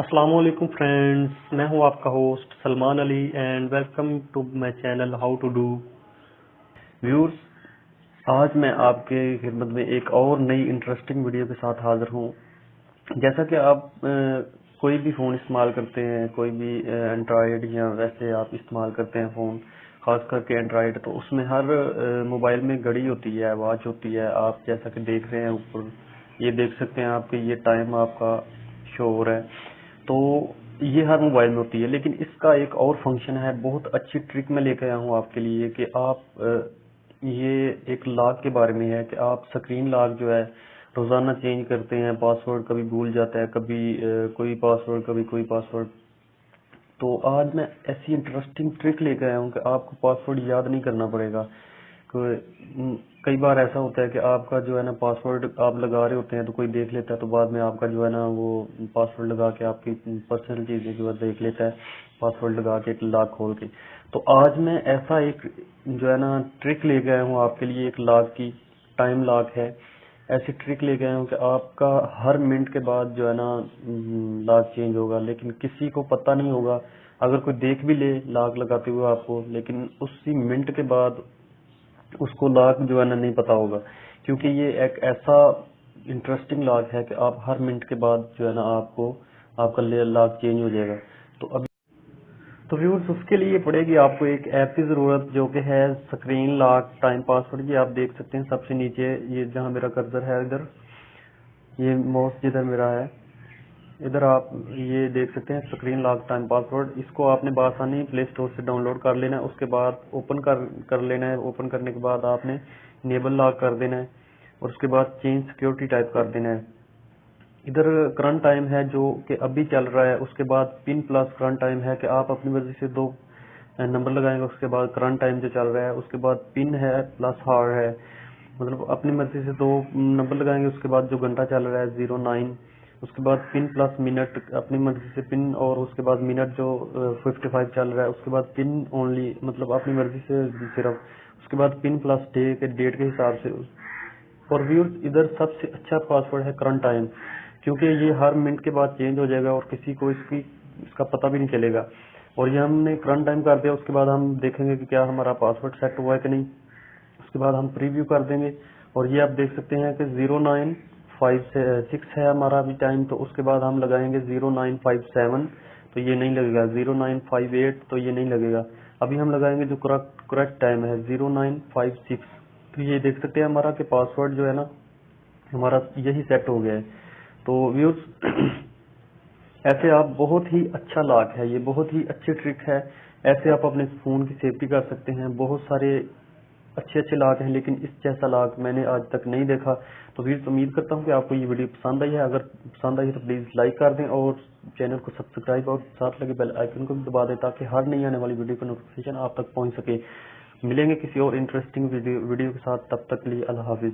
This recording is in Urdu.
assalamualaikum friends, میں ہوں آپ کا host Salman Ali and welcome to my channel how to do viewers. آج میں آپ کے خدمت میں ایک اور نئی انٹرسٹنگ ویڈیو کے ساتھ حاضر ہوں. جیسا کہ آپ کوئی بھی فون استعمال کرتے ہیں، کوئی بھی اینڈرائڈ یا ویسے آپ استعمال کرتے ہیں فون، خاص کر کے اینڈرائڈ، تو اس میں ہر موبائل میں گھڑی ہوتی ہے، واچ ہوتی ہے. آپ جیسا کہ دیکھ رہے ہیں اوپر، یہ دیکھ سکتے ہیں آپ کہ یہ ٹائم آپ کا شو ہو رہا ہے. تو یہ ہر موبائل میں ہوتی ہے، لیکن اس کا ایک اور فنکشن ہے. بہت اچھی ٹرک میں لے کے آیا ہوں آپ کے لیے کہ آپ یہ ایک لاک کے بارے میں ہے کہ آپ سکرین لاک جو ہے روزانہ چینج کرتے ہیں. پاسورڈ کبھی بھول جاتا ہے، کبھی کوئی پاسورڈ، کبھی کوئی پاسورڈ. تو آج میں ایسی انٹرسٹنگ ٹرک لے کے آیا ہوں کہ آپ کو پاسورڈ یاد نہیں کرنا پڑے گا. کئی بار ایسا ہوتا ہے کہ آپ کا جو ہے نا پاسورڈ آپ لگا رہے ہوتے ہیں تو کوئی دیکھ لیتا ہے، تو بعد میں آپ کا جو ہے نا وہ پاسورڈ لگا کے آپ کی پرسنل چیزیں جو ہے دیکھ لیتا ہے، پاسورڈ لگا کے لاک کھول کے. تو آج میں ایسا ایک جو ہے نا ٹرک لے کے آیا ہوں آپ کے لیے، ایک لاک کی، ٹائم لاک ہے. ایسی ٹرک لے کے آیا ہوں کہ آپ کا ہر منٹ کے بعد جو ہے نا لاک چینج ہوگا، لیکن کسی کو پتہ نہیں ہوگا. اگر کوئی دیکھ بھی لے لاک لگاتے ہوئے آپ کو، لیکن اسی منٹ کے بعد اس کو لاک جو ہے نا نہیں پتا ہوگا، کیونکہ یہ ایک ایسا انٹرسٹنگ لاک ہے کہ آپ ہر منٹ کے بعد جو ہے نا آپ کا لاک چینج ہو جائے گا. تو ویورز، اس کے لیے پڑے گی آپ کو ایک ایپ کی ضرورت، جو کہ ہے سکرین لاک ٹائم پاسورڈ. یہ آپ دیکھ سکتے ہیں سب سے نیچے، یہ جہاں میرا کرسر ہے، ادھر یہ ماؤس جدھر میرا ہے ادھر آپ یہ دیکھ سکتے ہیں سکرین لاک ٹائم پاسورڈ. اس کو آپ نے بآسانی پلے اسٹور سے ڈاؤن لوڈ کر لینا ہے. اس کے بعد اوپن کر لینا ہے. اوپن کرنے کے بعد آپ نے انیبل لاک کر دینا ہے، اور اس کے بعد چینج سیکیورٹی ٹائپ کر دینا ہے. ادھر کرنٹ ٹائم ہے جو کہ ابھی چل رہا ہے. اس کے بعد پن پلس کرنٹ ٹائم ہے کہ آپ اپنی مرضی سے دو نمبر لگائیں گے. اس کے بعد کرنٹ ٹائم جو چل رہا ہے. اس کے بعد پن ہے پلس ہار ہے، مطلب اپنی مرضی سے دو نمبر لگائیں گے. اس کے بعد جو گھنٹہ چل رہا ہے 09. اس کے بعد پن پلس منٹ اپنی مرضی سے پن، اور اس کے بعد منٹ جو 55 چل رہا ہے. اس کے بعد پن اونلی، مطلب اپنی مرضی سے صرف. اس کے بعد پن پلس ڈیٹ کے حساب سے. اور ویورز، ادھر سب سے اچھا پاسورڈ ہے کرنٹ ٹائم، کیونکہ یہ ہر منٹ کے بعد چینج ہو جائے گا اور کسی کو اس کا پتہ بھی نہیں چلے گا. اور یہ ہم نے کرنٹ ٹائم کر دیا. اس کے بعد ہم دیکھیں گے کہ کیا ہمارا پاسورڈ سیٹ ہوا ہے کہ نہیں. اس کے بعد ہم پریویو کر دیں گے، اور یہ آپ دیکھ سکتے ہیں کہ 0956 ہے ہمارا ابھی ٹائم. تو اس کے بعد ہم لگائیں گے 0957، تو یہ نہیں لگے گا. 0958 تو یہ نہیں لگے گا. ابھی ہم لگائیں گے جو کریکٹ ٹائم ہے 0956. تو یہ دیکھ سکتے ہیں ہمارا کہ پاسورڈ جو ہے نا ہمارا یہی سیٹ ہو گیا ہے. تو ویورز، ایسے آپ بہت ہی اچھا لاک ہے، یہ بہت ہی اچھی ٹرک ہے. ایسے آپ اپنے فون کی سیفٹی کر سکتے ہیں. بہت سارے اچھے لاک ہیں، لیکن اس جیسا لاک میں نے آج تک نہیں دیکھا. تو ویورز، امید کرتا ہوں کہ آپ کو یہ ویڈیو پسند آئی ہے. اگر پسند آئی تو پلیز لائک کر دیں، اور چینل کو سبسکرائب اور ساتھ لگے بیل آئیکن کو بھی دبا دیں، تاکہ ہر نئی آنے والی ویڈیو کا نوٹیفیکیشن آپ تک پہنچ سکے. ملیں گے کسی اور انٹرسٹنگ ویڈیو کے ساتھ. تب تک کے لیے اللہ حافظ.